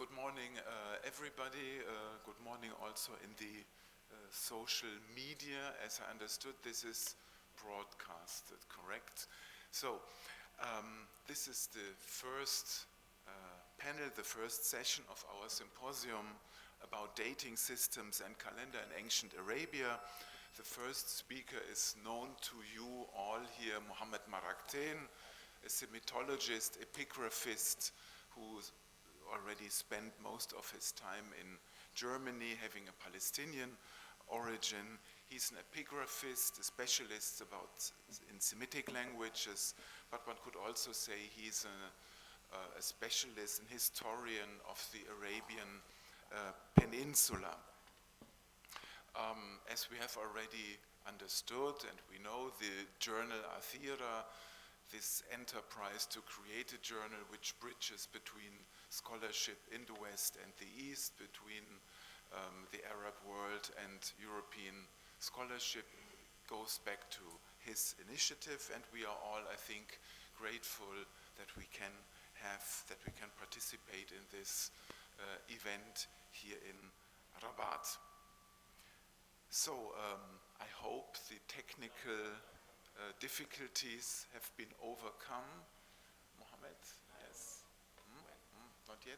Good morning, everybody. Good morning also in the social media. As I understood, this is broadcasted, correct? So, this is the first panel, the first session of our symposium about dating systems and calendar in ancient Arabia. The first speaker is known to you all here, Mohammed Maraqten, a Semitologist, epigraphist, who already spent most of his time in Germany, having a Palestinian origin. He's an epigraphist, a specialist in Semitic languages, but one could also say he's a specialist and historian of the Arabian Peninsula. As we have already understood, and we know, the journal Dhū-ʿAthīrat, this enterprise to create a journal which bridges between scholarship in the West and the East, between the Arab world and European scholarship, goes back to his initiative, and we are all, I think, grateful that we can participate in this event here in Rabat. So I hope the technical difficulties have been overcome. Mohammed, yes? Not yet?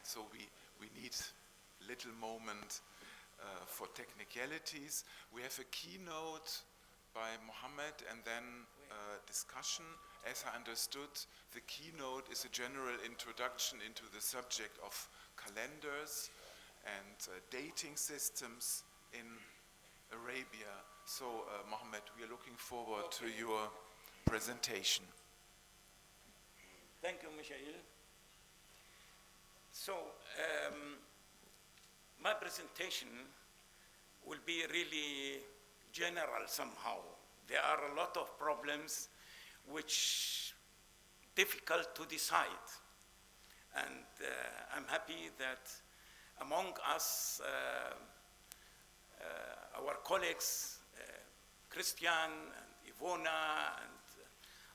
So we need a little moment for technicalities. We have a keynote by Mohammed and then discussion. As I understood, the keynote is a general introduction into the subject of calendars and dating systems in Arabia. So, Mohammed, we are looking forward to your presentation. Thank you, Michael. So, my presentation will be really general somehow. There are a lot of problems which difficult to decide. And I'm happy that among us, our colleagues, Christian and Ivona and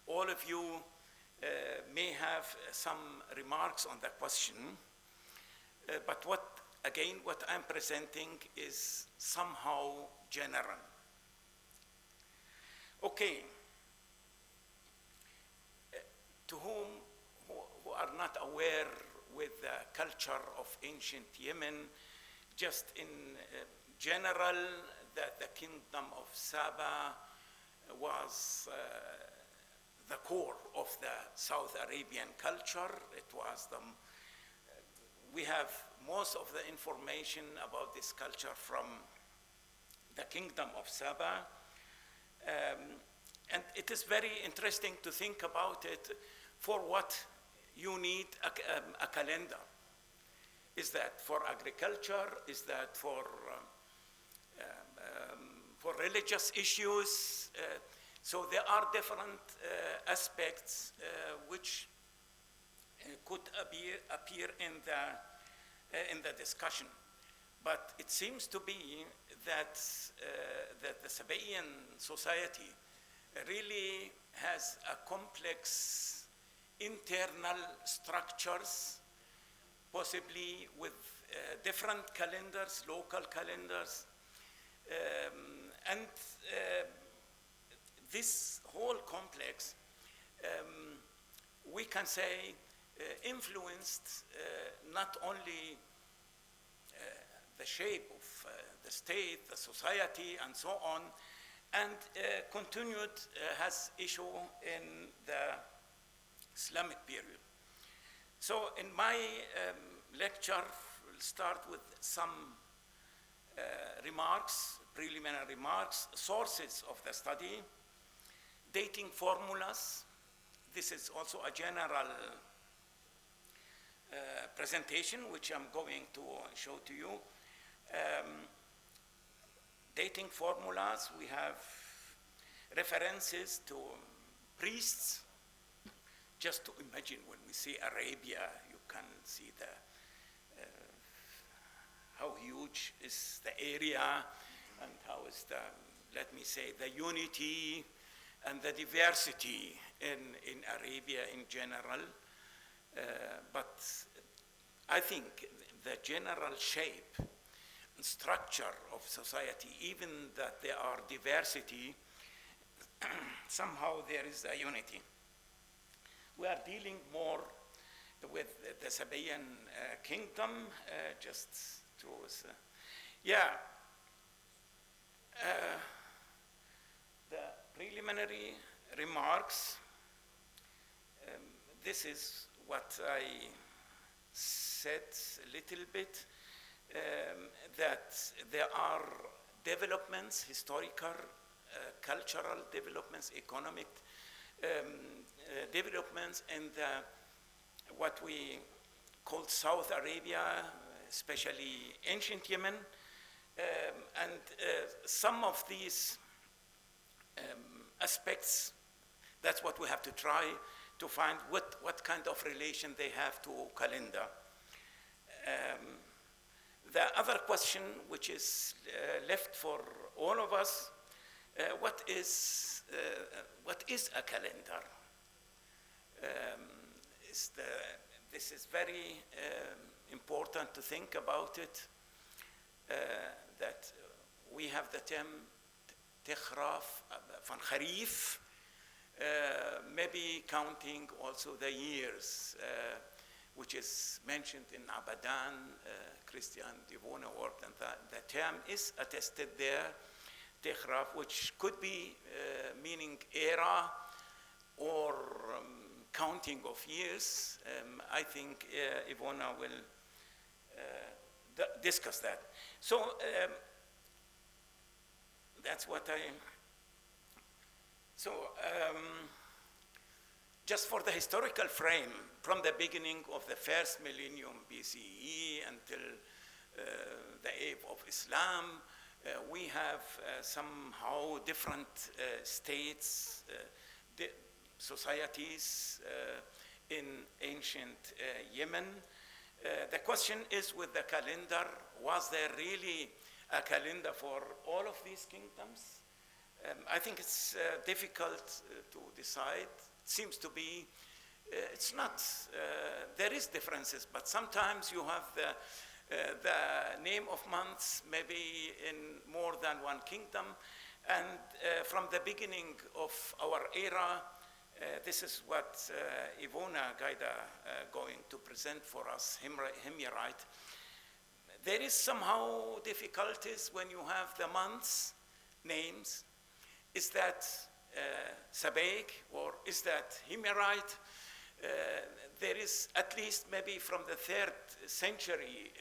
all of you may have some remarks on the question. But what I'm presenting is somehow general. Okay. To who are not aware with the culture of ancient Yemen, just in general, that the kingdom of Saba was the core of the South Arabian culture. It was we have most of the information about this culture from the kingdom of Saba. And it is very interesting to think about it. For what you need a calendar? Is that for agriculture? Is that for religious issues? So there are different aspects which could appear in the discussion. But it seems to be that the Sabaean society really has a complex internal structures, possibly with different calendars, local calendars. And this whole complex, we can say, influenced not only the shape of the state, the society, and so on, and continued has issue in the Islamic period. So in my lecture, we'll start with some remarks, preliminary remarks, sources of the study, dating formulas. This is also a general presentation, which I'm going to show to you. Dating formulas, we have references to priests. Just to imagine, when we say Arabia, you can see how huge is the area and how is the let me say, the unity and the diversity in Arabia in general. But I think the general shape and structure of society, even that there are diversity, somehow there is a unity. We are dealing more with the Sabaean kingdom, just to, the preliminary remarks. This is what I said a little bit, that there are developments, historical, cultural developments, economic developments in what we call South Arabia, especially ancient Yemen, and some of these aspects, that's what we have to try to find what kind of relation they have to calendar. The other question which is left for all of us, what is a calendar? This is very important to think about it, that we have the term تخراف van Kharif, maybe counting also the years, which is mentioned in Abadan, Christian Divona work, and the term is attested there, Tekhraf, which could be meaning era or counting of years. I think Ivona will discuss that. So that's what just for the historical frame, from the beginning of the first millennium BCE until the age of Islam, we have somehow different states, societies in ancient Yemen. The question is with the calendar, was there really a calendar for all of these kingdoms? I think it's difficult to decide. It seems to be, it's not, there is differences, but sometimes you have the name of months maybe in more than one kingdom. And from the beginning of our era, this is what Ivona Gaida going to present for us, Himyarite. There is somehow difficulties when you have the months names. Is that Sabaean or is that Himyarite? There is at least maybe from the 3rd century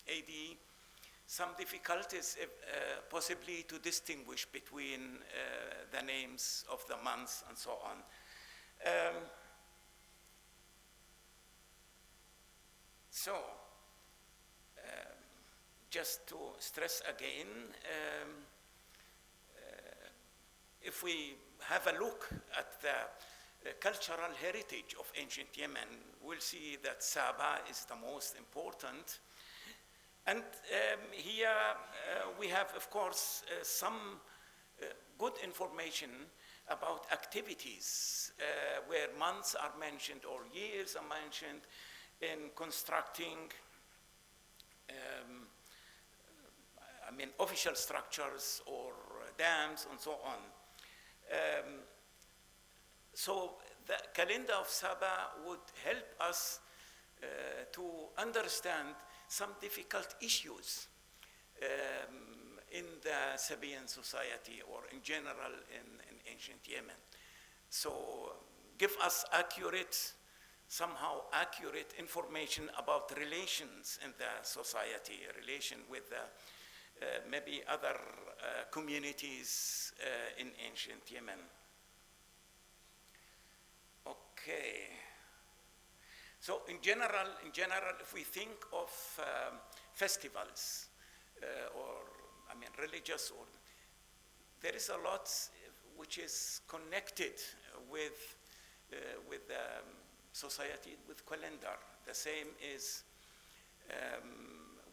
AD some difficulties possibly to distinguish between the names of the months and so on. Just to stress again, if we have a look at the cultural heritage of ancient Yemen, we'll see that Saba is the most important. And here we have, of course, some good information about activities where months are mentioned or years are mentioned in constructing official structures or dams and so on. So the calendar of Saba would help us to understand some difficult issues in the Sabaean society or in general in ancient Yemen. So give us somehow accurate information about relations in the society, relation with maybe other communities in ancient Yemen. Okay. So in general, if we think of festivals religious, or there is a lot which is connected with society, with calendar. The same is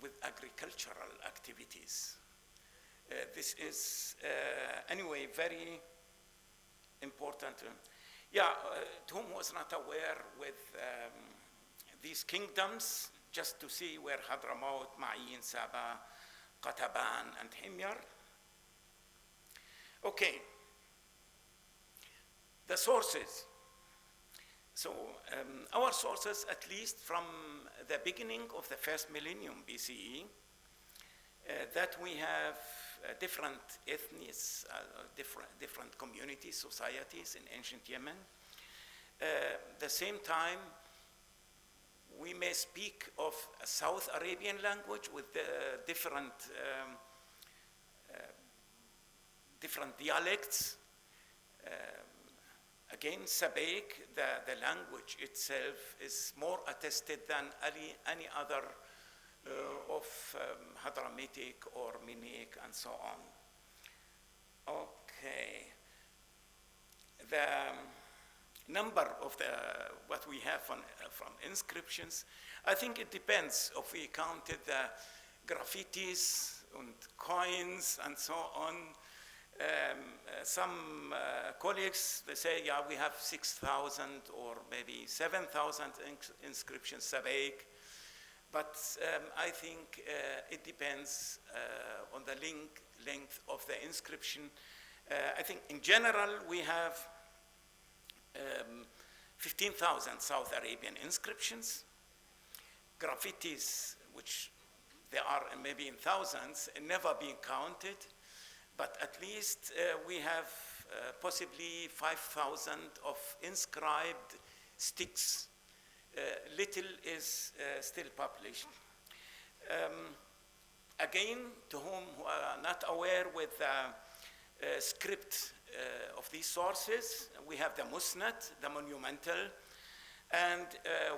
with agricultural activities. This is, anyway, very important. To whom was not aware with these kingdoms, just to see where Ḥaḍramawt, Maʿīn, Saba, Qataban, and Himyar. Okay, the sources. So our sources, at least from the beginning of the first millennium BCE, that we have different ethnies, different communities, societies in ancient Yemen. The same time, we may speak of a South Arabian language with different dialects. Again, Sabaean, the language itself is more attested than any other of Ḥaḍramitic or Minic and so on. Okay. The number of what we have from inscriptions, I think it depends if we counted the graffitis and coins and so on. Some colleagues, they say, yeah, we have 6,000 or maybe 7,000 inscriptions, Sabaean. But I think it depends on the length of the inscription. I think in general, we have 15,000 South Arabian inscriptions. Graffitis, which they are maybe in thousands, never been counted. But at least we have possibly 5,000 of inscribed sticks. Little is still published. Again, to whom who are not aware with the script of these sources, we have the Musnad, the monumental, and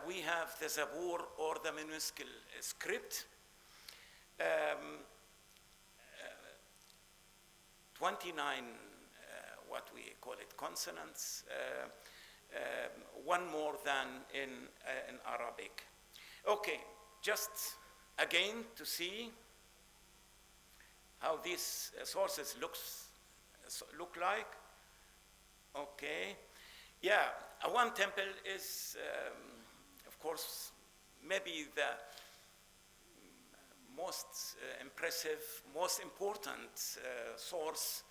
we have the Zabur or the minuscule script. 29, what we call it, consonants, one more than in Arabic. Okay, just again to see how these sources look like. Okay, yeah, one temple is, of course, maybe the most impressive, most important source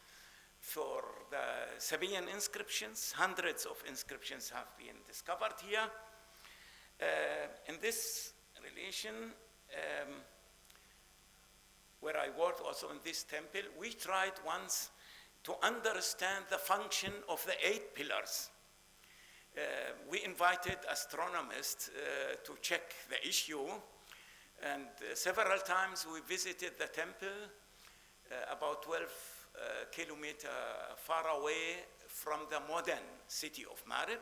for the Sabaean inscriptions. Hundreds of inscriptions have been discovered here. In this relation, where I worked also in this temple, we tried once to understand the function of the 8 pillars. We invited astronomers to check the issue, and several times we visited the temple about 12 kilometers far away from the modern city of Marib.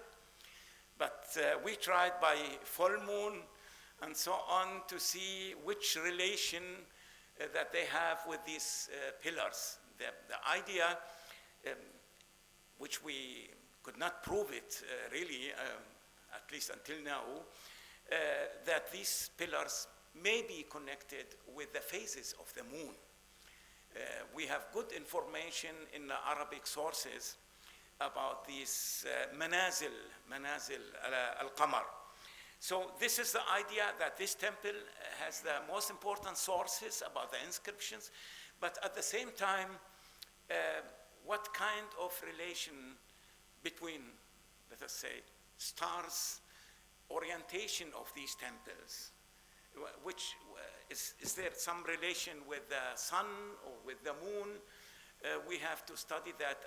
But we tried by full moon and so on to see which relation that they have with these pillars. The idea, which we could not prove it really, at least until now, that these pillars may be connected with the phases of the moon. We have good information in the Arabic sources about these manazil al-qamar. So this is the idea that this temple has the most important sources about the inscriptions, but at the same time, what kind of relation between, let us say, stars, orientation of these temples, which is there some relation with the sun or with the moon? We have to study that,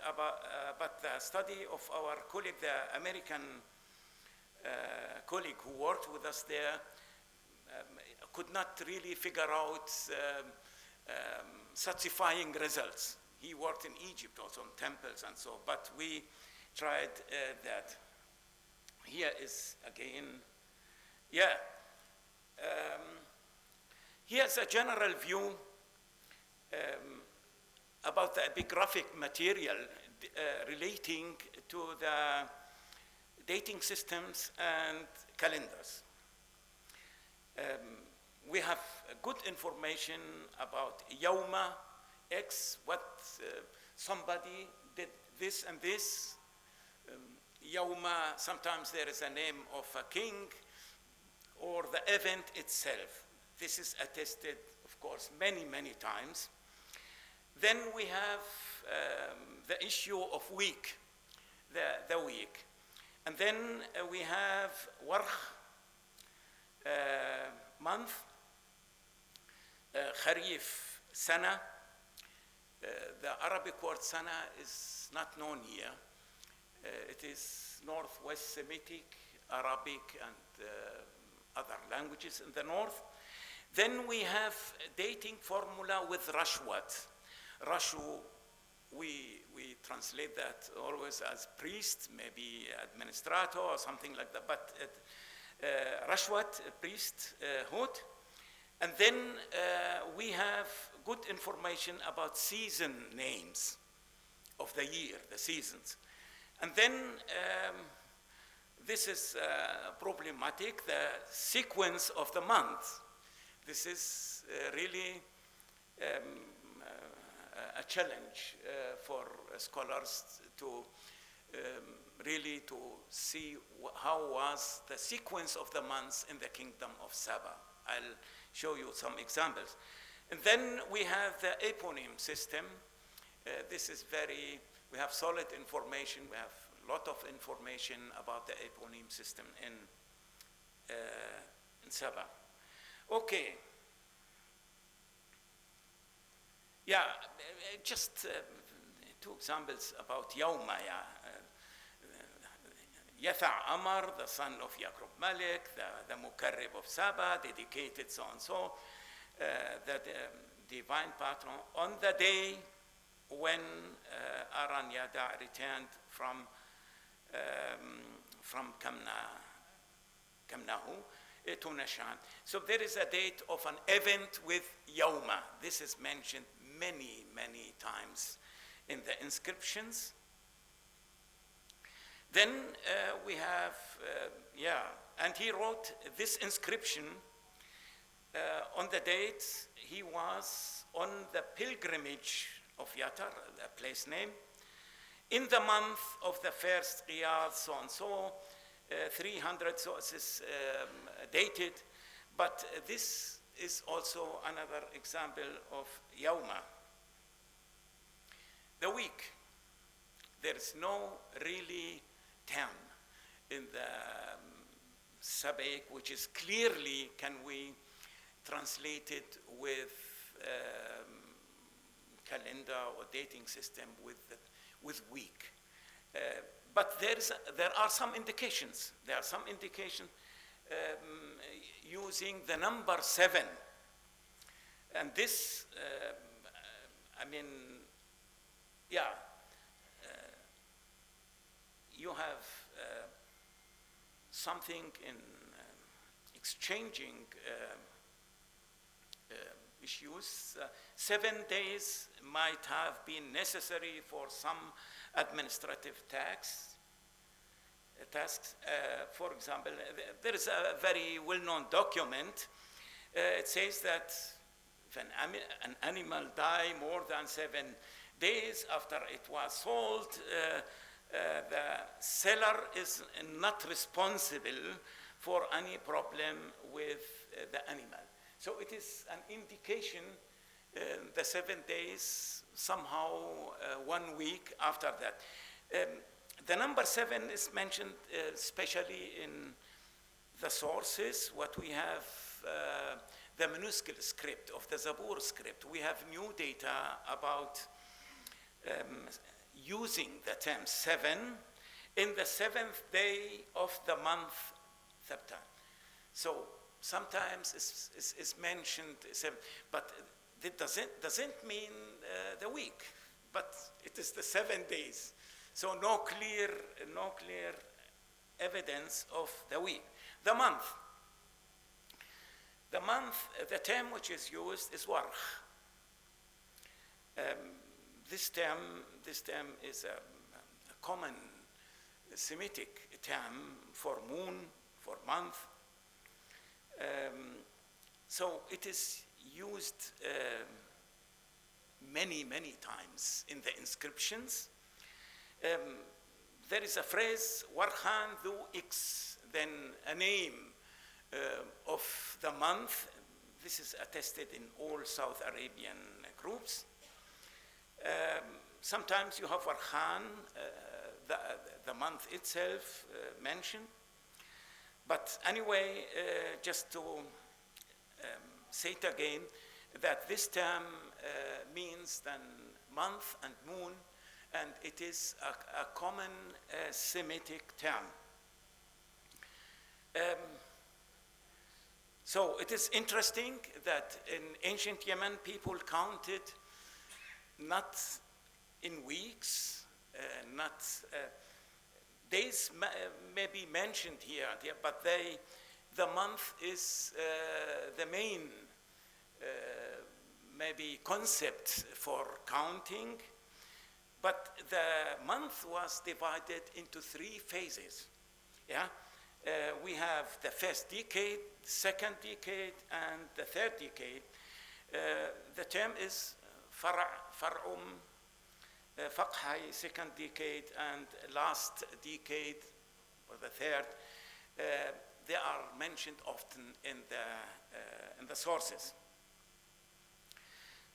but the study of our colleague, the American colleague who worked with us there, could not really figure out satisfying results. He worked in Egypt also on temples and so, but we tried that. Here is again, yeah. Here's a general view about the epigraphic material relating to the dating systems and calendars. We have good information about Yawma, X, what somebody did this and this. Yawma, sometimes there is a name of a king or the event itself. This is attested, of course, many, many times. Then we have the issue of week, the week. And then we have warh, month, kharif, sana. The Arabic word sana is not known here. It is Northwest Semitic, Arabic, and other languages in the north. Then we have dating formula with rashwat. Rashu, we translate that always as priest, maybe administrator or something like that, but rashwat, priesthood. And then we have good information about season names of the year, the seasons. And then this is problematic, the sequence of the month. This is really a challenge for scholars to really to see how was the sequence of the months in the kingdom of Saba. I'll show you some examples. And then we have the eponym system. This is we have solid information. We have a lot of information about the eponym system in Saba. Okay. Yeah, just two examples about Yawma. Amar, the son of Yaqub Malik, the Mukarrib of Saba, dedicated so and so, the divine patron, on the day when Aran Yada returned from Kamnahu to Nashan. So there is a date of an event with Yawma. This is mentioned many, many times in the inscriptions. Then we have, and he wrote this inscription on the date he was on the pilgrimage of Yatar, the place name, in the month of the first Qiyad, so and so, 300, so it is dated, but this is also another example of Yawma. The week, there is no really term in the Sabaean, which is clearly, can we translate it with calendar or dating system with week. But there are some indications. There are some indications using the number 7. And this, you have something in exchanging issues. 7 days might have been necessary for some administrative tasks. For example, there is a very well-known document. It says that if an animal dies more than 7 days after it was sold, the seller is not responsible for any problem with the animal. So it is an indication, the 7 days, somehow 1 week after that. The number 7 is mentioned especially in the sources, what we have, the minuscule script of the Zabur script. We have new data about using the term 7 in the 7th day of the month Thabtan. So sometimes it's mentioned 7, but it doesn't mean the week, but it is the 7 days. So no clear evidence of the week. The month, the term which is used is warh. This term is a common Semitic term for moon, for month. So it is used many, many times in the inscriptions. There is a phrase, Warkhan Dhū X, then a name of the month. This is attested in all South Arabian groups. Sometimes you have Warkhan, the month itself mentioned. But anyway, just to say it again, that this term means then month and moon, and it is a common Semitic term. So it is interesting that in ancient Yemen, people counted not in weeks, not days may be mentioned here, but the month is the main maybe concept for counting. But the month was divided into 3 phases. Yeah, we have the first decade, second decade, and the third decade. The term is far'um, faqhay, second decade, and last decade, or the third. They are mentioned often in the sources.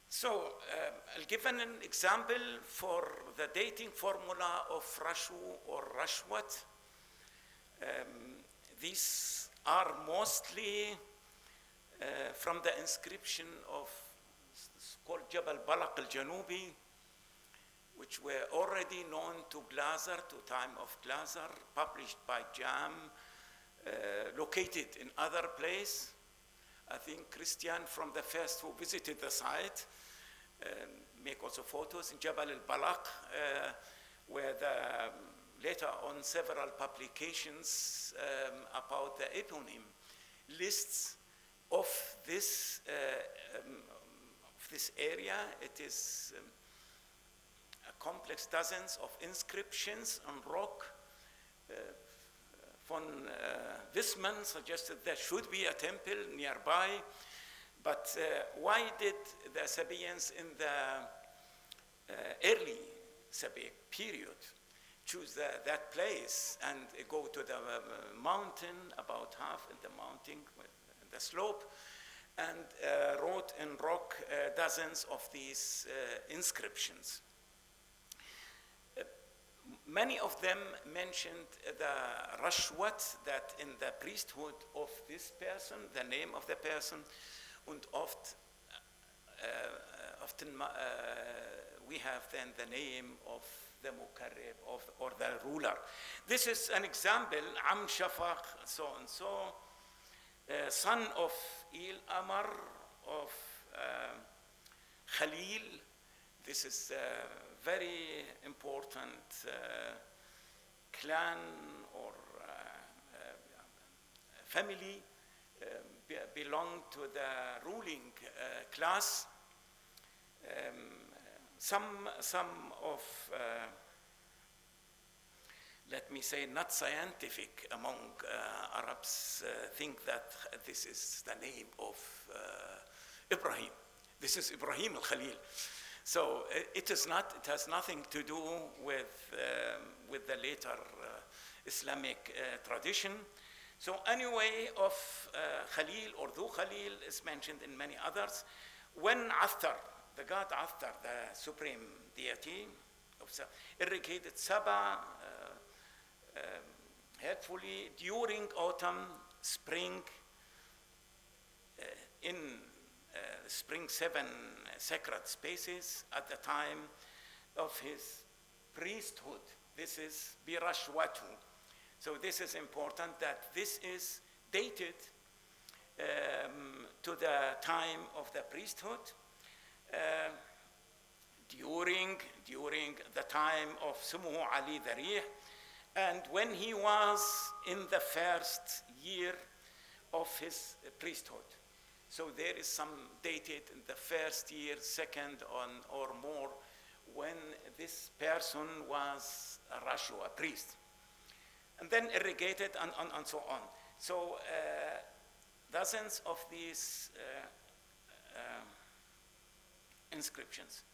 So I'll give an example for the dating formula of Rashu or Rashwat. These are mostly from the inscription of called Jabal Balaq al-Janubi, which were already known to Glazer, to time of Glazer, published by Jam, located in other place. I think Christian from the first who visited the site make also photos in Jabal al-Balaq, where later on several publications about the eponym lists of this area. It is a complex, dozens of inscriptions on rock. Von Wisman suggested there should be a temple nearby, but why did the Sabaeans in the early Sabaean period choose that place and go to the mountain, about half in the mountain, the slope, and wrote in rock dozens of these inscriptions? Many of them mentioned the Rashwat, that in the priesthood of this person, the name of the person, and often we have then the name of the Mukarrib or the ruler. This is an example, Am Shafaq, so and so, son of Il Amar, of Khalil. This is a very important clan or family, belong to the ruling class. Some of, let me say, not scientific among Arabs think that this is the name of Ibrahim. This is Ibrahim al-Khalil. So it is not. It has nothing to do with the later Islamic tradition. So anyway, of Khalil or Dhū Khalil is mentioned in many others. When ʿathar, the god ʿathar, the supreme deity of Saba, irrigated Saba helpfully during autumn, spring, in spring 7 sacred spaces at the time of his priesthood. This is Birashwatu. So this is important, that this is dated to the time of the priesthood, during the time of Sumuhu Ali Darih, and when he was in the first year of his priesthood. So there is some dated in the first year, second or more, when this person was a Rashu, a priest. And then irrigated and so on. So dozens of these inscriptions.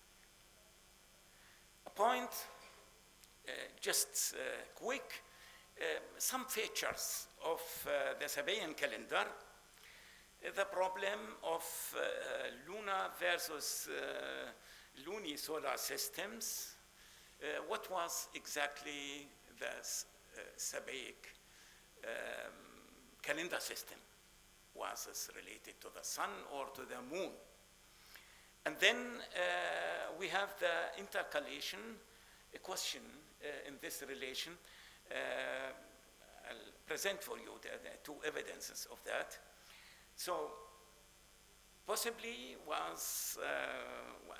point, just quick, some features of the Sabaean calendar. The problem of lunar versus lunisolar systems. What was exactly the Sabaic calendar system? Was it related to the sun or to the moon? And then we have the intercalation question in this relation. I'll present for you the two evidences of that. So possibly was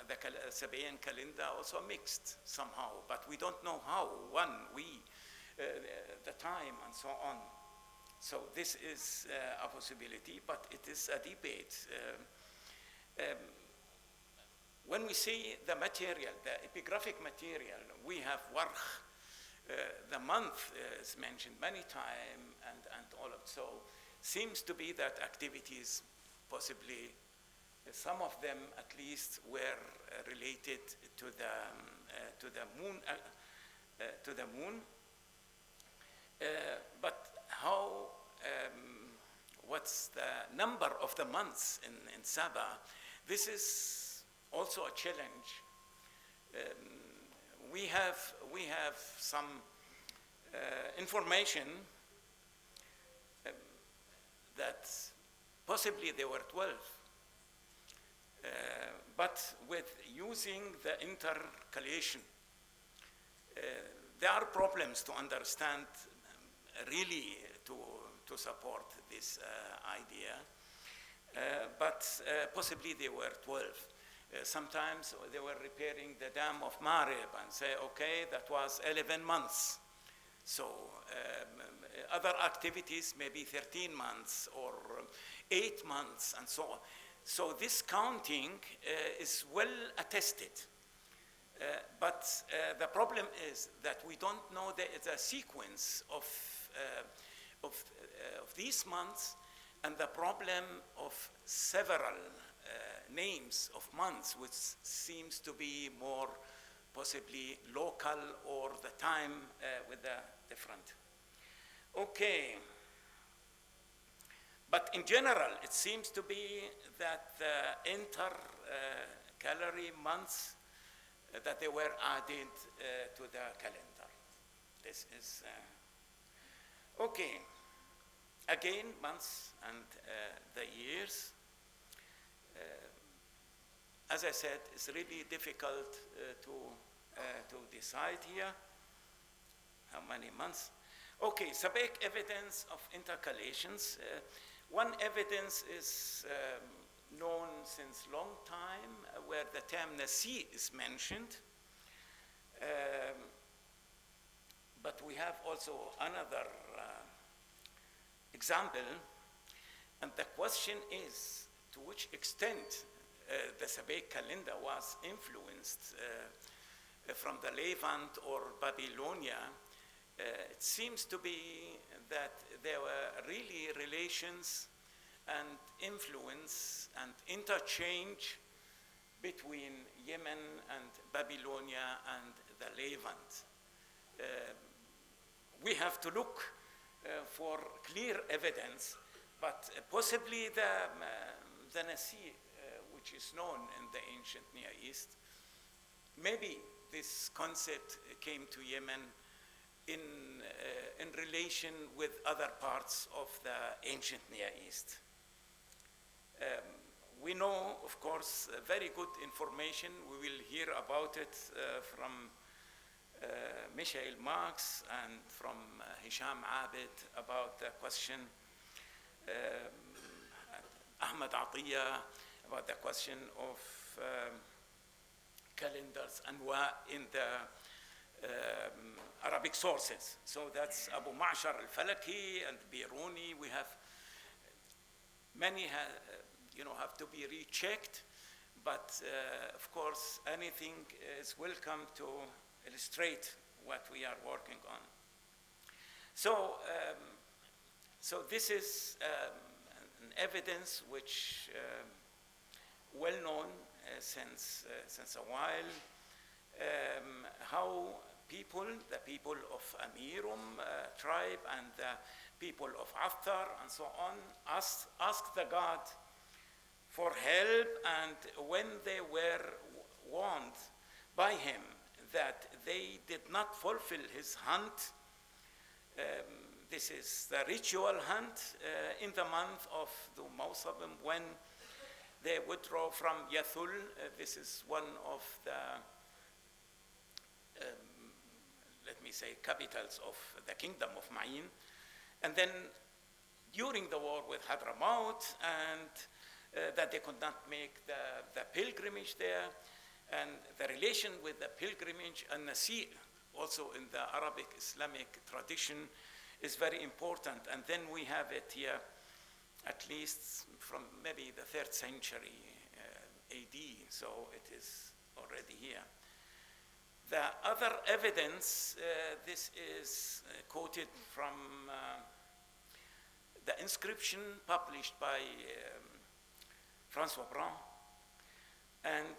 the Sabaean calendar also mixed somehow, but we don't know how, the time and so on. So this is a possibility, but it is a debate. When we see the material, the epigraphic material, we have warh, the month is mentioned many times, and all of so seems to be that activities, possibly some of them at least, were related to the moon. But how? What's the number of the months in Saba? This is also a challenge. We have some information that possibly there were 12, but with using the intercalation, there are problems to understand really to support this idea, but possibly there were 12. Sometimes they were repairing the dam of Marib and say, okay, that was 11 months. So other activities, maybe 13 months or 8 months and so on. So this counting is well attested. But the problem is that we don't know the sequence of these months, and the problem of several names of months, which seems to be more possibly local, or the time with the different. Okay. But in general, it seems to be that the intercalary months, that they were added to the calendar. This is, okay. Again, months and the years. As I said, it's really difficult to decide here how many months. Okay, Sabaic evidence of intercalations. One evidence is known since long time, where the term Nasi is mentioned. But we have also another example, and the question is to which extent the Sabaic calendar was influenced from the Levant or Babylonia. It seems to be that there were really relations and influence and interchange between Yemen and Babylonia and the Levant. We have to look for clear evidence, but possibly the Nasi, which is known in the ancient Near East, maybe this concept came to Yemen in relation with other parts of the ancient Near East. We know, of course, very good information. We will hear about it from Michael Marx and from Hisham Abed about the question, Ahmed Atiyah about the question of calendars anwa in the Arabic sources. So that's Abu Ma'shar al-Falaki and Biruni. We have many have to be rechecked, but of course anything is welcome to illustrate what we are working on. So, so this is an evidence which well known since a while. how the people of Amirum tribe and the people of Dhū-ʿAthar and so on, asked the god for help, and when they were warned by him that they did not fulfill his hunt, this is the ritual hunt in the month of Dhū-Mawsabim, when they withdraw from Yathul. This is one of the let me say, capitals of the kingdom of Maʿīn. And then during the war with Ḥaḍramawt, and that they could not make the pilgrimage there, and the relation with the pilgrimage and Nasi, also in the Arabic Islamic tradition, is very important. And then we have it here, at least from maybe the 3rd century AD, so it is already here. The other evidence, this is quoted from the inscription published by François Brun. And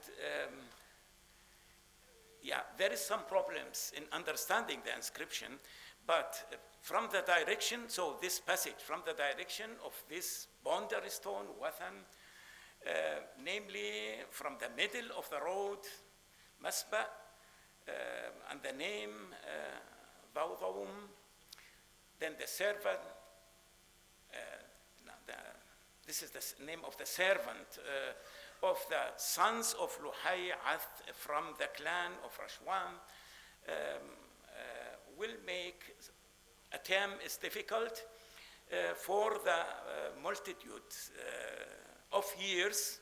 yeah, there is some problems in understanding the inscription, but from the direction, so this passage, from the direction of this boundary stone, Wathan, namely from the middle of the road, Masba, and the name Dhū-ʿAthar, then the servant, this is the name of the servant of the sons of Dhū-ḥajjatān from the clan of Rashwan, will make a term is difficult for the multitude of years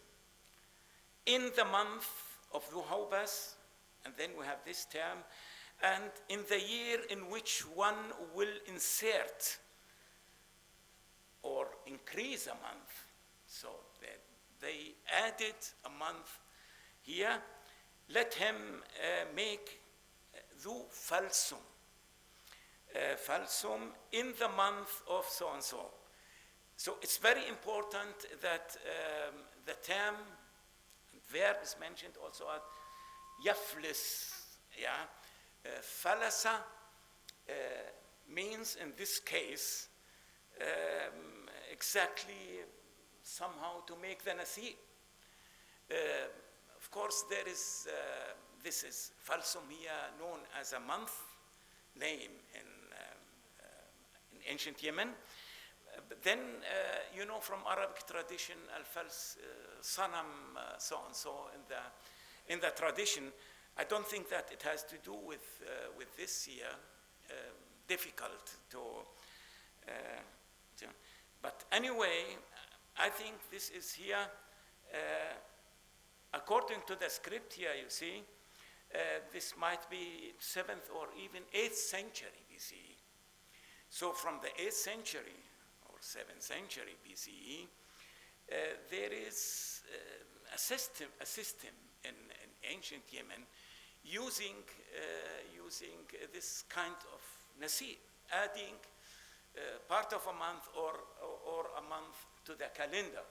in the month of Dhū-ḥajjatān. And then we have this term, and in the year in which one will insert or increase a month. So they added a month here. Let him make Dhū-Falsum, Falsum in the month of so and so. So it's very important that the term, verb is mentioned also at Yaflis, yeah. Falasa means in this case exactly somehow to make the Nasi. Of course, there is, this is Falsum here known as a month name in ancient Yemen. But then, you know, from Arabic tradition, Al-Fals, Sanam, so and so in the tradition, I don't think that it has to do with this here. Difficult to, but anyway, I think this is here, according to the script here, you see, this might be 7th or even 8th century BCE. So from the 8th century or 7th century BCE, there is a system in ancient Yemen using this kind of Nasi, adding part of a month or a month to the calendar.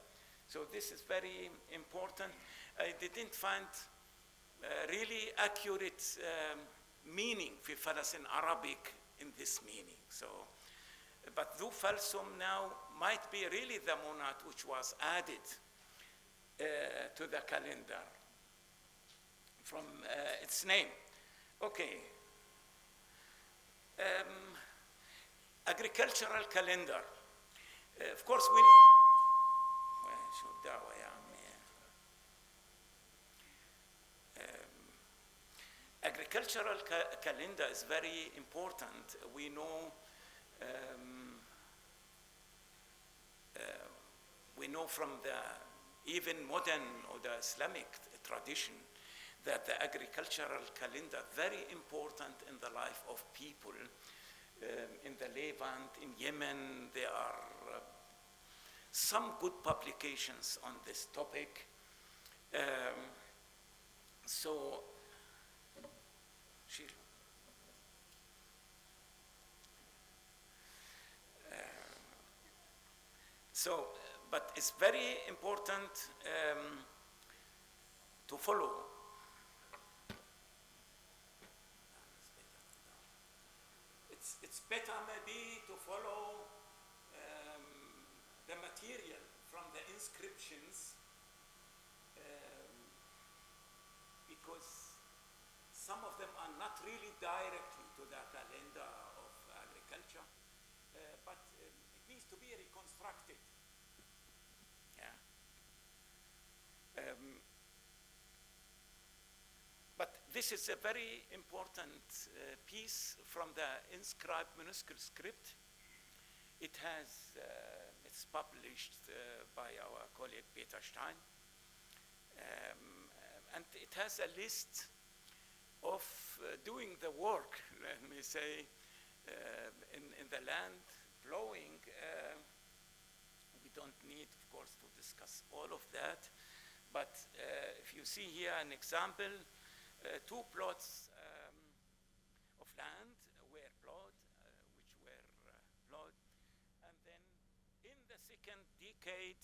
So this is very important. I didn't find really accurate meaning في فلس in Arabic in this meaning. So, but Dhū-Falsum now might be really the monad which was added to the calendar from its name. Okay. Agricultural calendar. Of course, we. Agricultural calendar is very important. We know. We know from the even modern or the Islamic tradition that the agricultural calendar very important in the life of people. In the Levant, in Yemen, there are some good publications on this topic. But it's very important to follow it's better maybe to follow the material from the inscriptions because some of them are not really directly to the calendar of agriculture, but it needs to be reconstructed. Yeah. But this is a very important piece from the inscribed manuscript script. It has, it's published by our colleague Peter Stein. And it has a list of doing the work, let me say, in the land, plowing. We don't need, of course, to discuss all of that. But if you see here an example, 2 plots of land were plowed, which were plowed. And then in the second decade,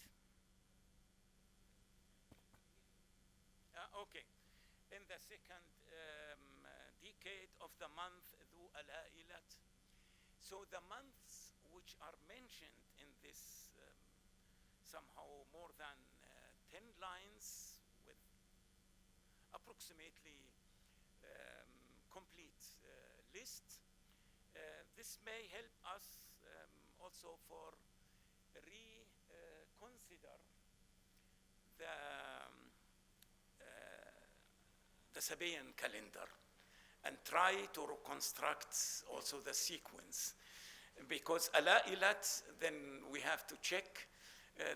in the second decade of the month Dhū-ʿathar. So the months which are mentioned in this somehow more than 10 lines with approximately complete list. This may help us also for reconsider the Sabaean calendar and try to reconstruct also the sequence. Because Alailat, then we have to check,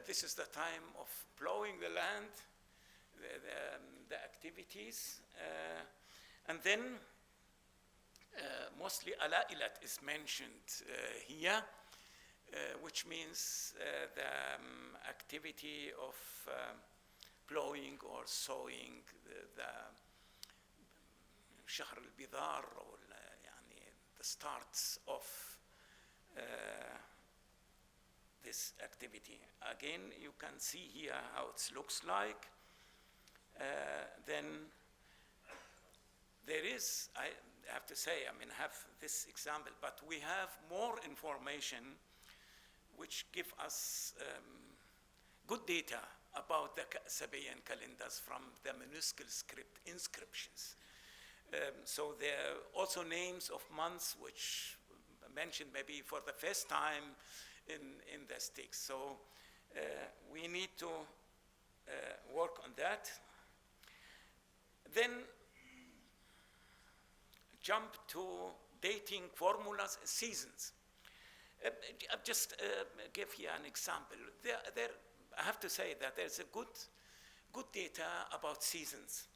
this is the time of plowing the land, the activities, and then mostly Alailat is mentioned here, which means the activity of plowing or sowing the شهر البذار or the starts of this activity. Again, you can see here how it looks like. Then there is, I have to say, I have this example, but we have more information which give us good data about the Sabaean calendars from the manuscript script inscriptions. So there are also names of months which mentioned maybe for the first time in the sticks. So we need to work on that. Then jump to dating formulas, seasons. I'll just give here an example. I have to say that there's a good data about seasons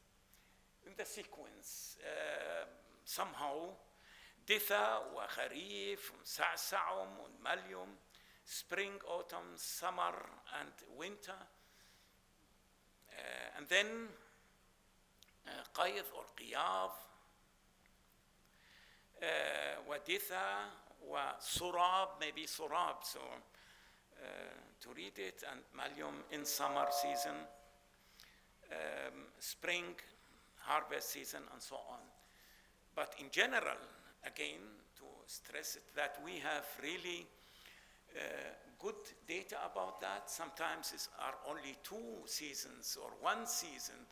in the sequence. Somehow, Ditha, Kharif, Sa'sa'um, Millennium, spring, autumn, summer, and winter. And then Qayd or Qiyab, Waditha, Surab, maybe Surab, so to read it, and Millennium in summer season, spring, harvest season, and so on. But in general, again, to stress it, that we have really good data about that. Sometimes it are only 2 seasons or 1 season,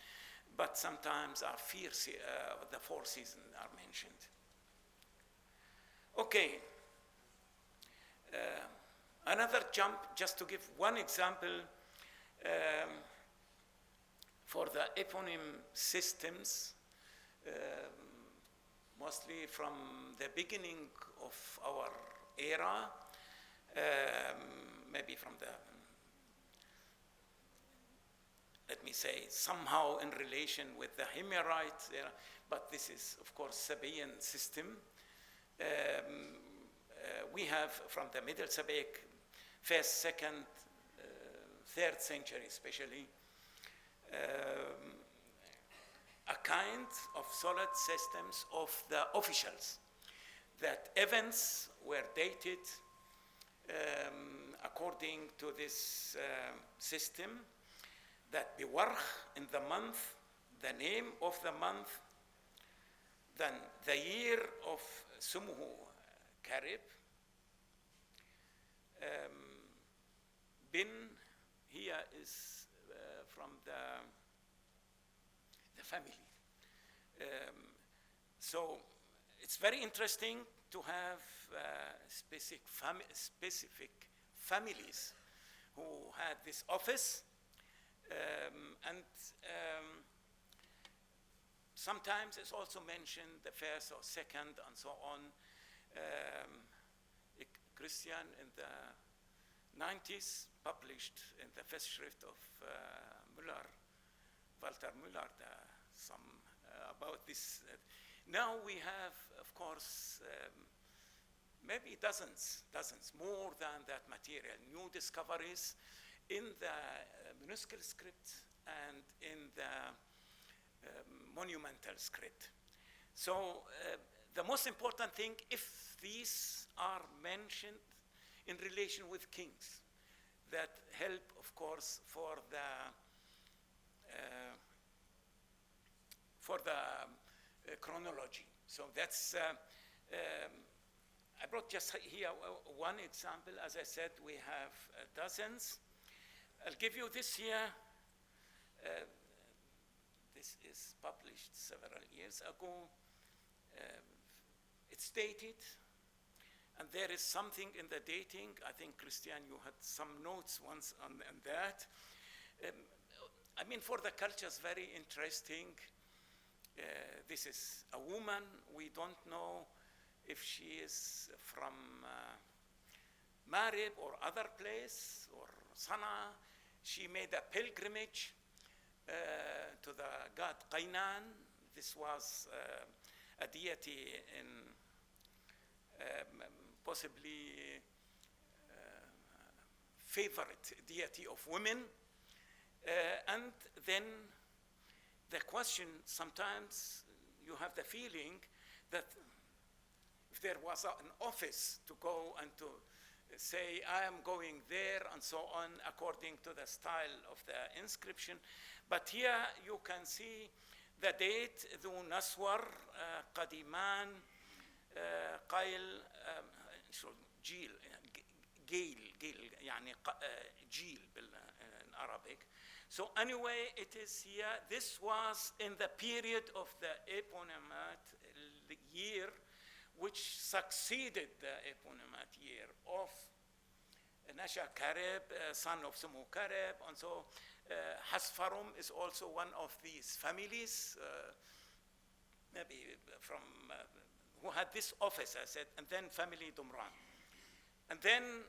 but sometimes are the 4 seasons are mentioned. Okay. Another jump, just to give one example, for the eponym systems, mostly from the beginning of our era, maybe from the, let me say, somehow in relation with the Himyarite era, but this is, of course, Sabaean system. We have from the Middle Sabaean, 1st, 2nd, 3rd century especially, a kind of solid systems of the officials, that events were dated according to this system, that biwarh in the month, the name of the month, then the year of sumuhu, Karib. Bin here is from the family. So it's very interesting to have specific families who had this office. Sometimes it's also mentioned the first or second and so on. A Christian in the 90s published in the first schrift of Müller, Walter Müller, some about this. Now we have, of course, maybe dozens, more than that material, new discoveries in the minuscule script and in the monumental script. So the most important thing, if these are mentioned in relation with kings, that help, of course, for the chronology. So that's, I brought just here one example. As I said, we have dozens. I'll give you this here. This is published several years ago. It's dated, and there is something in the dating. I think, Christian, you had some notes once on that. I mean, for the culture, it's very interesting. This is a woman. We don't know if she is from Marib or other place or Sana'a. She made a pilgrimage to the god Qaynan. This was a deity in possibly favorite deity of women. And then the question, sometimes you have the feeling that if there was an office to go and to say, I am going there and so on, according to the style of the inscription. But here you can see the date, Dhū-Naswar, Qadiman, Qail, Jil, يعني Jil in Arabic. So anyway, it is here. This was in the period of the eponymous year, which succeeded the eponymous year of Nasha Karib, son of Sumu Karib, and so Hasfarum is also one of these families, maybe from who had this office, I said, and then family Dumran. And then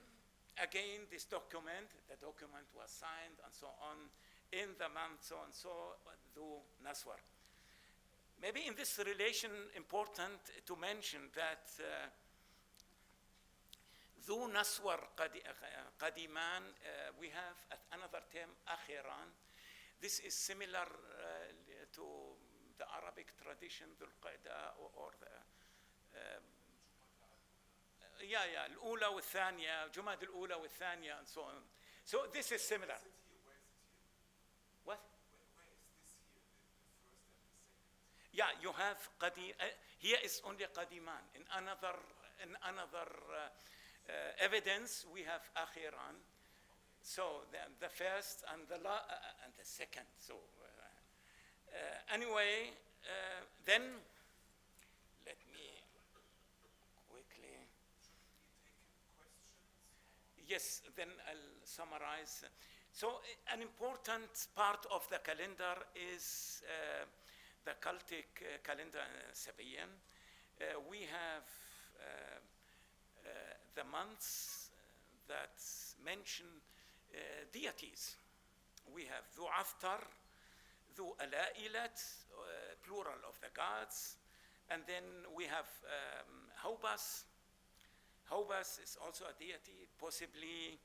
again, this document, the document was signed and so on in the month so and so, Dhū-Naswar. Maybe in this relation, important to mention that Dhū-Naswar Qadiman, we have another term, Akhiran. This is similar to the Arabic tradition, Dhul-Qa'da, or the الأولى والثانية, جماد الأولى والثانية, and so on. So this is similar. What? Where is this here, the first and the second? Yeah, you have Qadim. Here is only Qadiman. In another evidence, we have Akhiran. So the first and the second. So anyway, then let me quickly. Yes, then I'll summarize. So an important part of the calendar is the Cultic calendar, Sabaean. We have the months that mention deities. We have Dhū-ʿAthar, Dhū-Ālā'ilat, plural of the gods. And then we have Hobas. Hobas is also a deity, possibly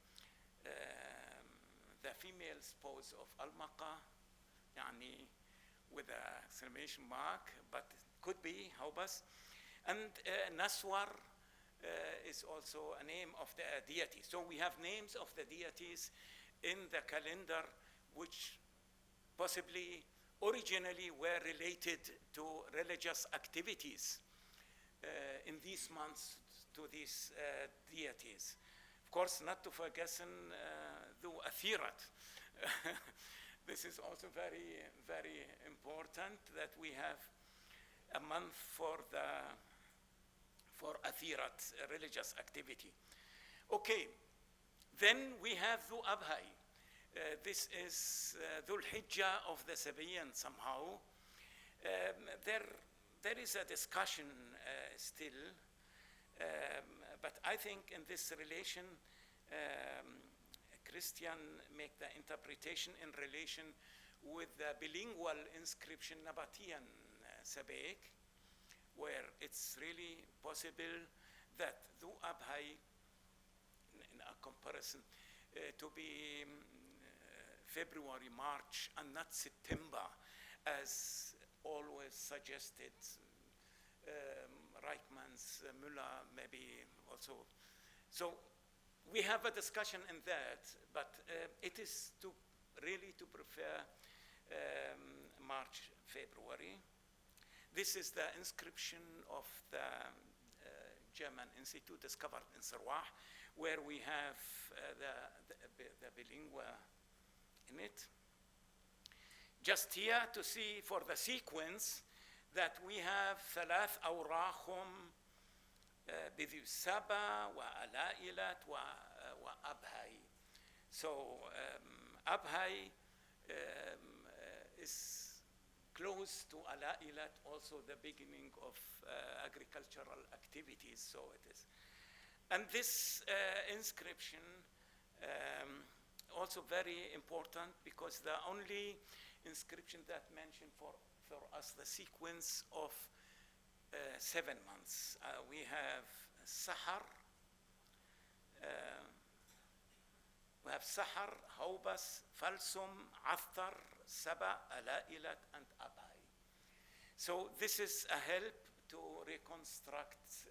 the female spouse of Al-Maqa, yani with an exclamation mark, but it could be Hobas. And Naswar is also a name of the deity. So we have names of the deities in the calendar which possibly originally were related to religious activities in these months to these deities. Of course, not to forget Dhū-Athīrat. This is also very, very important that we have a month for Athirat, religious activity. Okay, then we have Dhū-Abhay. This is Dhul-Hijjah of the Sabaean somehow. There is a discussion still, but I think in this relation, Christian make the interpretation in relation with the bilingual inscription Nabatean Sabaean, where it's really possible that Dhū-Abhay, in a comparison, to be February, March, and not September, as always suggested. Reichmann's, Müller, maybe also. So we have a discussion in that, but it is really to prefer March, February. This is the inscription of the German Institute discovered in Sarwah, where we have the bilingual in it. Just here to see for the sequence that we have ثلاث أوراقهم بذي سبا وعلائلات وأبهي. So Abhay is close to Alailat, also the beginning of agricultural activities, so it is. And this inscription also very important because the only inscription that mentioned for us the sequence of 7 months. We have Sahar, Haubas, Falsum, Athar, Saba, Alailat, and Abhay. So this is a help to reconstruct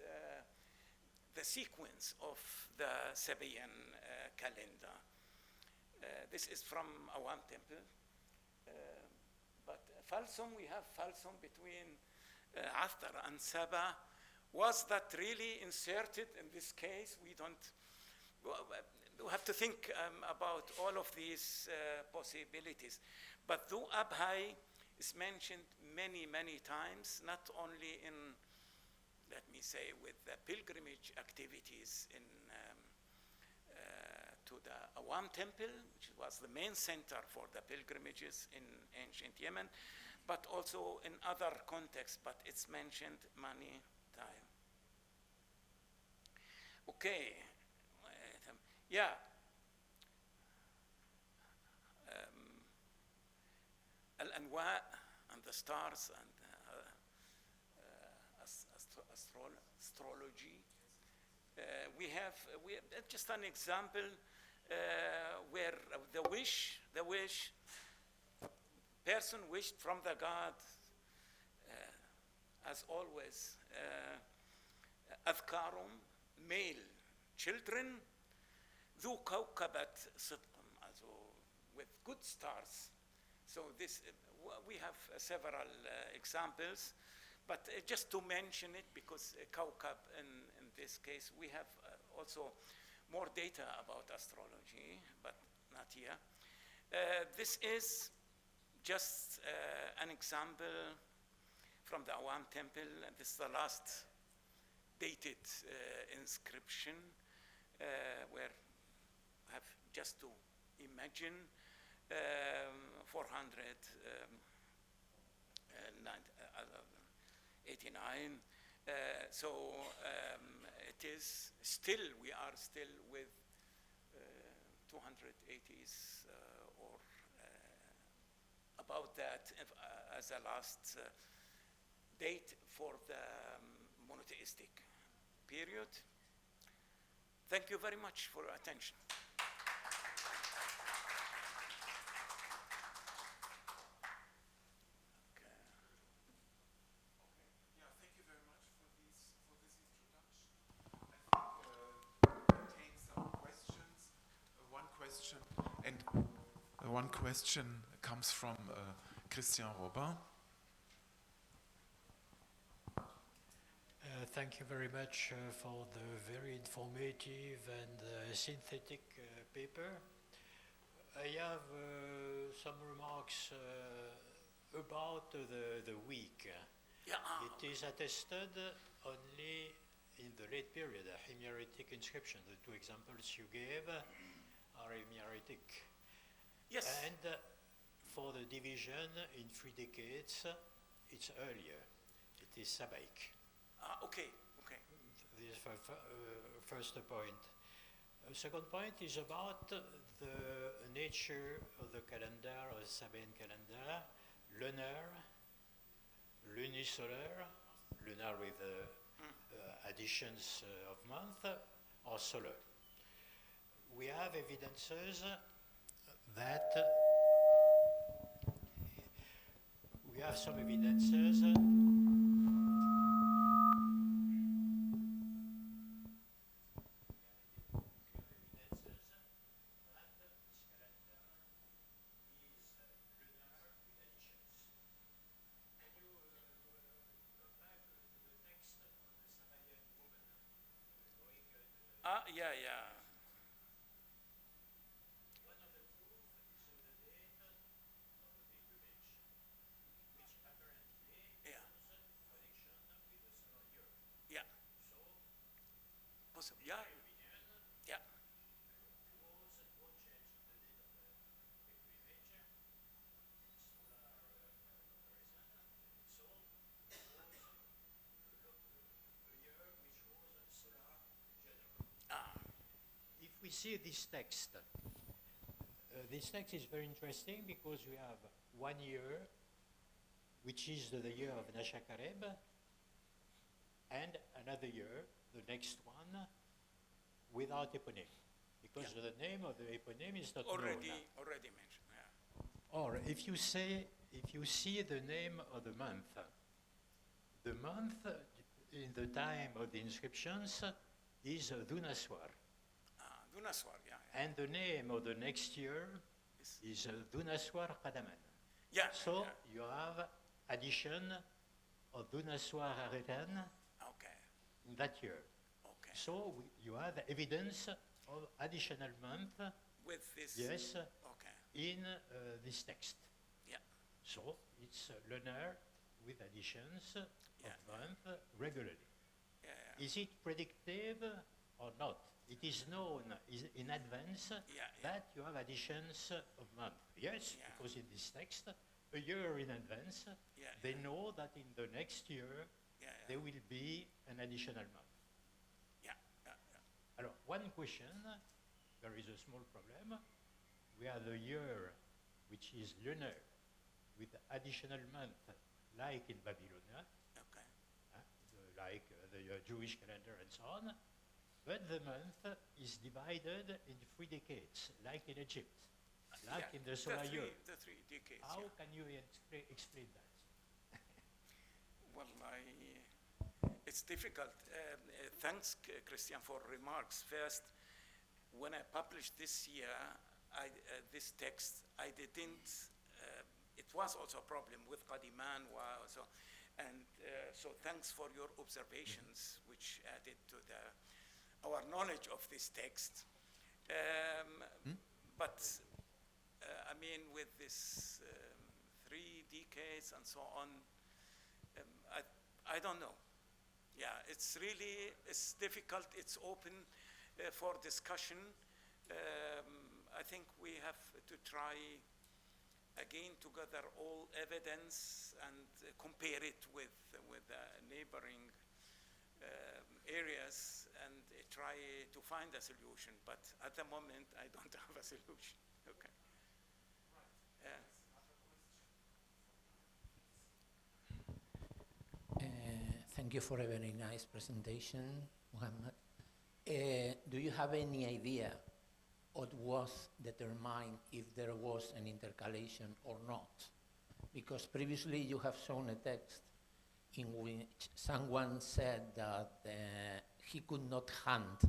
the sequence of the Sabaean calendar. This is from Awam temple. But Falsum, we have Falsum between Athar and Saba. Was that really inserted in this case? We have to think about all of these possibilities. But Dhū-Abhay is mentioned many, many times, not only in, let me say, with the pilgrimage activities in to the Awam temple, which was the main center for the pilgrimages in ancient Yemen, but also in other contexts, but it's mentioned many times. Okay, yeah. Al-Anwa and the stars and astrology. We have just an example where the wish, person wished from the God, as always, أذكارهم, male children, ذو كوكبة صدق, also with good stars. So this, we have several examples, but just to mention it, because Kaukab in this case, we have also more data about astrology, but not here. This is just an example from the Awam temple. This is the last dated inscription where I have just to imagine 489. So it is still, we are still with 280s or about that as a last date for the monotheistic period. Thank you very much for your attention. One question comes from Christian Robin. Thank you very much for the very informative and synthetic paper. I have some remarks about the week. Yeah. It is attested only in the late period, Himyaritic inscription. The two examples you gave are Himyaritic. Yes. And for the division in 3 decades, it's earlier. It is Sabaean. Okay. This is first point. Second point is about the nature of the calendar, of the Sabaean calendar, lunar, lunisolar, lunar with additions of month, or solar. We have evidences that we have some evidences Yeah. One of the proof is the date of the pilgrimage, which apparently Yeah. has a connection with the solar year. Yeah. So, Possible. in Yeah. my opinion, Yeah. was no change in the date of the pilgrimage in solar comparison. So, it was a year which was solar general. If we see this text is very interesting because we have 1 year, which is the year of Nashakareb, and another year, the next one, without eponym, because the name of the eponym is not Already known. mentioned. Yeah. Or if you see the name of the month in the time of the inscriptions is Dhū-ʿAthar. Dhū-ʿAthar, yeah. And the name of the next year is Dhū-ʿAthar Qataban. Yeah. So yeah. you have addition of Dhū-ʿAthar Archaeological Okay. in that year. Okay. So you have evidence of additional month, With this. yes, Okay. in this text. Yeah. So it's lunar with additions Yeah. of month regularly. Yeah. Is it predictive or not? It is known in advance Yeah. that you have additions of month. Yes, Yeah. because in this text, a year in advance, Yeah. they know that in the next year Yeah. there will be an additional month. Yeah. Alors, one question, there is a small problem. We have a year which is lunar with additional month, like in Babylonia, Okay. like the Jewish calendar and so on. But the month is divided in 3 decades, like in Egypt, like Yeah, in the solar year. The 3 decades. How yeah. can you explain that? Well, it's difficult. Thanks, Christian, for remarks. First, when I published this year, this text, I didn't. It was also a problem with Qadiman, and so thanks for your observations, which added to our knowledge of this text. But I mean, with this 3 decades and so on, I don't know. Yeah, it's difficult. It's open for discussion. I think we have to try again to gather all evidence and compare it with neighboring areas and try to find a solution. But at the moment, I don't have a solution. Okay. Thank you for a very nice presentation, Mohammed. Do you have any idea what was determined if there was an intercalation or not? Because previously you have shown a text in which someone said that he could not hunt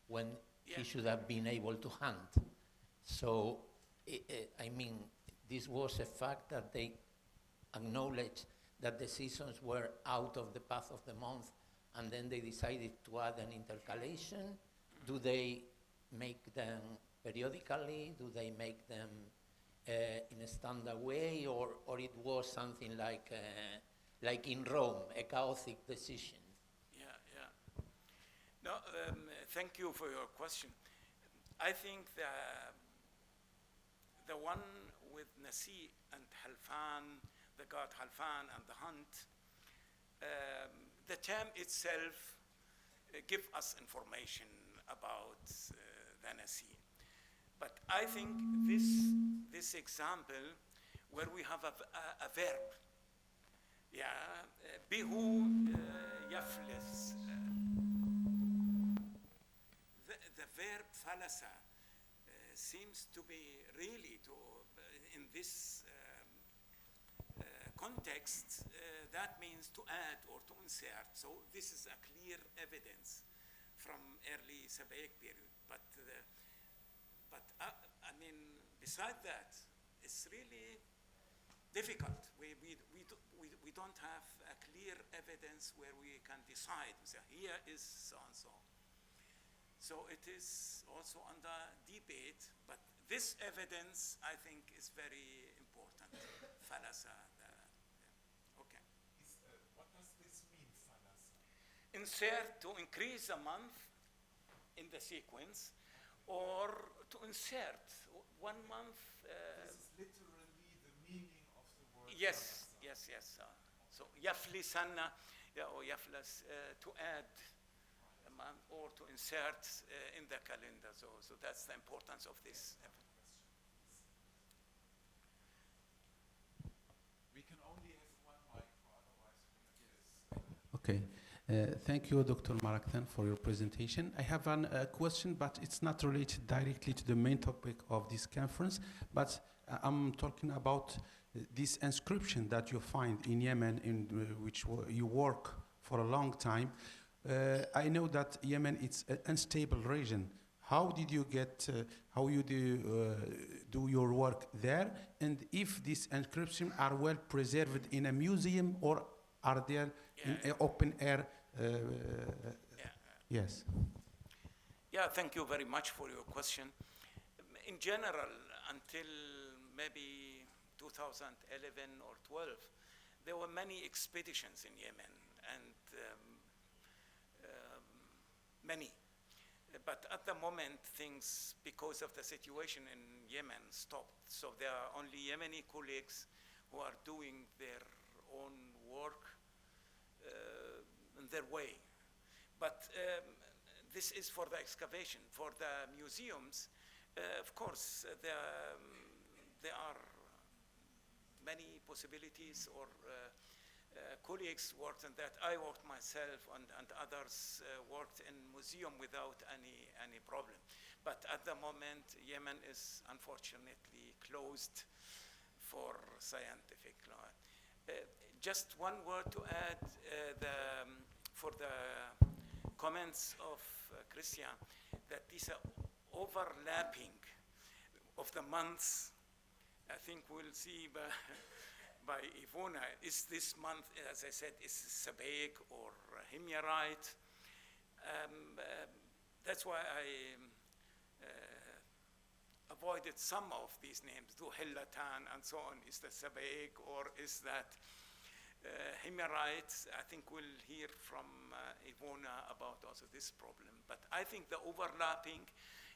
when he should have been able to hunt. So, I mean, this was a fact that they acknowledged that the seasons were out of the path of the month and then they decided to add an intercalation. Do they make them periodically? Do they make them in a standard way, or it was something like in Rome, a chaotic decision? Yeah. No, thank you for your question. I think the one with Nasi and Halfan, the god Halfan and the hunt, the term itself give us information about the Nasi. But I think this example where we have a verb, bihu yaflis, the verb falasa seems to be really in this context, that means to add or to insert. So this is a clear evidence from early Sabaean period. But I mean, beside that, it's really difficult. We don't have a clear evidence where we can decide. We say, here is so and so. So it is also under debate, but this evidence, I think, is very important. Falasa. Okay. What does this mean, falasa? Insert, to increase a month in the sequence, or to insert 1 month. This is literally the meaning of the word. Yes. So yaflisanna, or yaflas, to add a month or to insert in the calendar. So that's the importance of this. We can only have one mic, otherwise. Okay. Thank you, Dr. Maraqten, for your presentation. I have a question, but it's not related directly to the main topic of this conference, but I'm talking about this inscription that you find in Yemen, in which you work for a long time. I know that Yemen is an unstable region. How did you get, how you do your work there? And if these inscriptions are well preserved in a museum, or are they in open air? Yes. Yeah, thank you very much for your question. In general, until maybe 2011 or 12, there were many expeditions in Yemen, and many. But at the moment, things, because of the situation in Yemen, stopped. So there are only Yemeni colleagues who are doing their own work in their way. But this is for the excavation. For the museums, of course, there are many possibilities, or colleagues worked on that. I worked myself, and others worked in museum without any problem. But at the moment, Yemen is unfortunately closed for scientific. Just one word to add, for the comments of Christian, that these are overlapping of the months. I think we'll see by Ivona, is this month, as I said, is Sabaean or Himyarite? That's why I avoided some of these names. Dhū-Ḥajjatān and so on. Is that Sabaean, or is that Himyarite? I think we'll hear from Ivona about also this problem. But I think the overlapping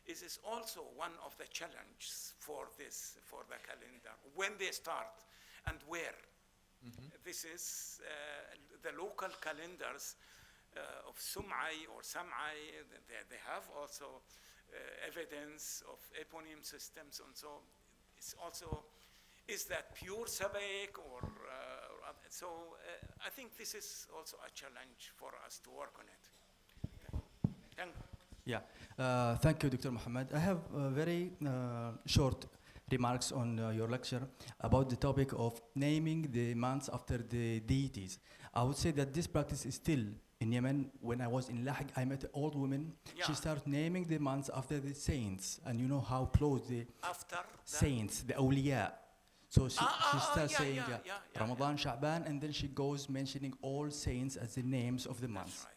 is also one of the challenges for the calendar. When they start and where. Mm-hmm. This is the local calendars of Sum'ai or Sam'ai. They have also evidence of eponym systems, and so it's also, is that pure Sabaean or so I think this is also a challenge for us to work on it. Thank you. Yeah, thank you, Dr. Mohammed. I have very short remarks on your lecture about the topic of naming the months after the deities. I would say that this practice is still in Yemen. When I was in Lahq, I met an old woman. Yeah. She started naming the months after the saints, and you know how close the after saints, the awliya. So she starts saying Ramadan, Sha'ban, and then she goes mentioning all saints as the names of the months. Right.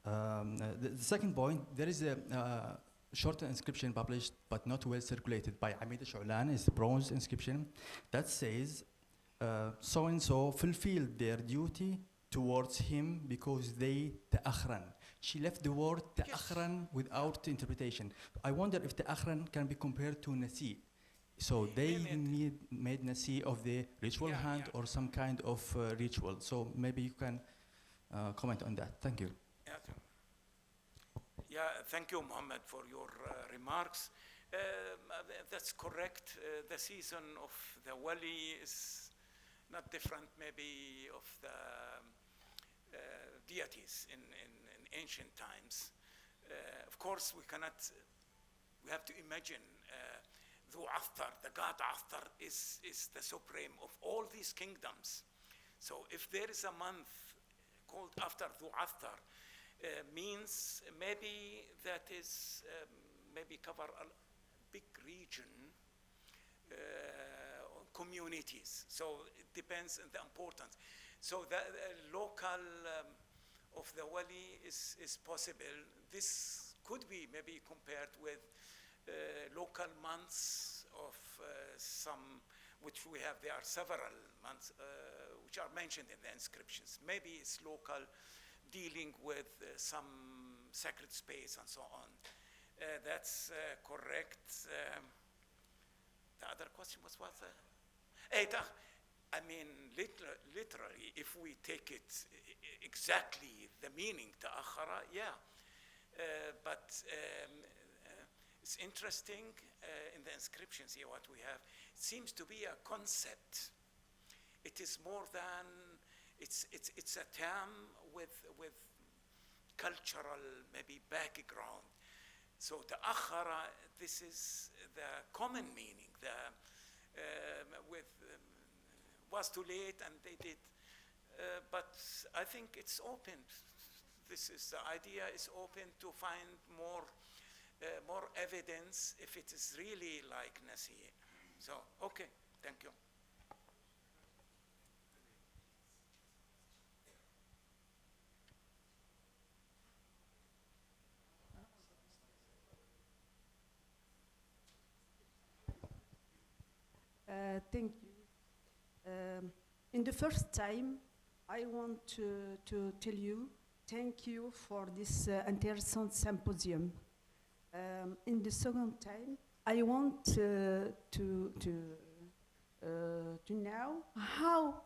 The second point, there is a short inscription published but not well circulated by Amid Shu'lan, is a bronze inscription that says, so and so fulfilled their duty towards him because they ta'akhran. She left the word ta'akhran without interpretation. I wonder if ta'akhran can be compared to nasi. So they made nasi of the ritual hand or some kind of ritual. So maybe you can comment on that. Thank you. Yeah, thank you, Mohammed, for your remarks. That's correct. The season of the wali is not different, maybe, of the deities in ancient times. Of course, we have to imagine Dhū-ʿAthar, the god Athar, is the supreme of all these kingdoms. So if there is a month called after Dhū-ʿAthar, means maybe that is maybe cover a big region, communities. So it depends on the importance. So the local of the wali is possible. This could be maybe compared with local months of some, which we have. There are several months which are mentioned in the inscriptions. Maybe it's local, dealing with some sacred space and so on. That's correct. The other question was what? I mean, literally, if we take it exactly, the meaning, ta'akhara, yeah. But it's interesting in the inscriptions here, what we have. It seems to be a concept. It is more than, it's a term with cultural maybe background. So the akhara, this is the common meaning. Was too late and they did, but I think it's open. This is the idea is open to find more evidence if it is really like Nasi. So okay, thank you. Thank you. In the first time, I want to tell you thank you for this interesting symposium. In the second time, I want to know how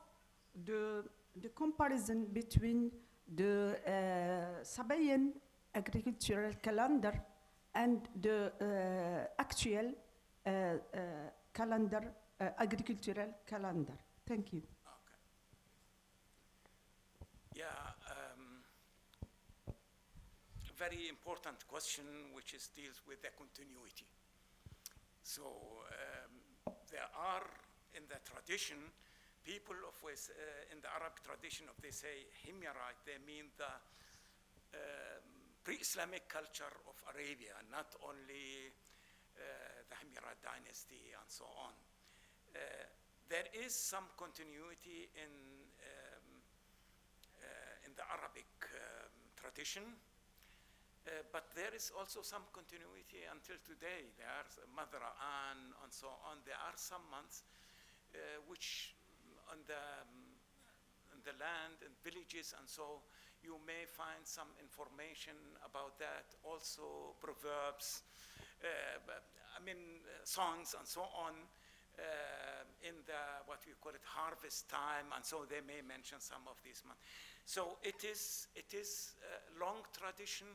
the comparison between the Sabaean Agricultural Calendar and the actual calendar, agricultural calendar. Thank you. Okay. Yeah, very important question, which deals with the continuity. So there are in the tradition, people of which in the Arabic tradition, if they say Himyarite, they mean the pre-Islamic culture of Arabia, not only the Himyarite dynasty and so on. There is some continuity in the Arabic tradition, but there is also some continuity until today. There's Maraqten and so on. There are some months which on the land and villages and so you may find some information about that. Also proverbs, songs and so on. In the what we call it harvest time, and so they may mention some of these months. So it is a long tradition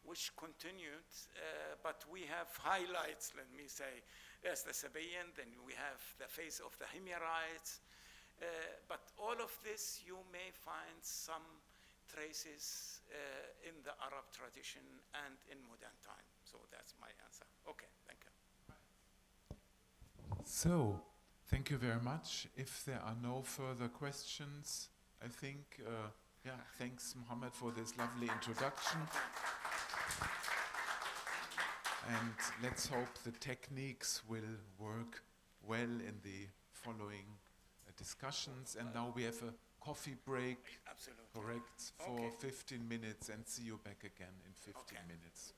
which continued, but we have highlights. Let me say, as the Sabaean, then we have the phase of the Himyarites, but all of this you may find some traces in the Arab tradition and in modern time. So that's my answer. Okay, thank you. So, thank you very much. If there are no further questions, I think, thanks, Mohammed, for this lovely introduction. And let's hope the techniques will work well in the following discussions. And now we have a coffee break, Absolutely. correct, for Okay. 15 minutes and see you back again in 15 Okay. minutes.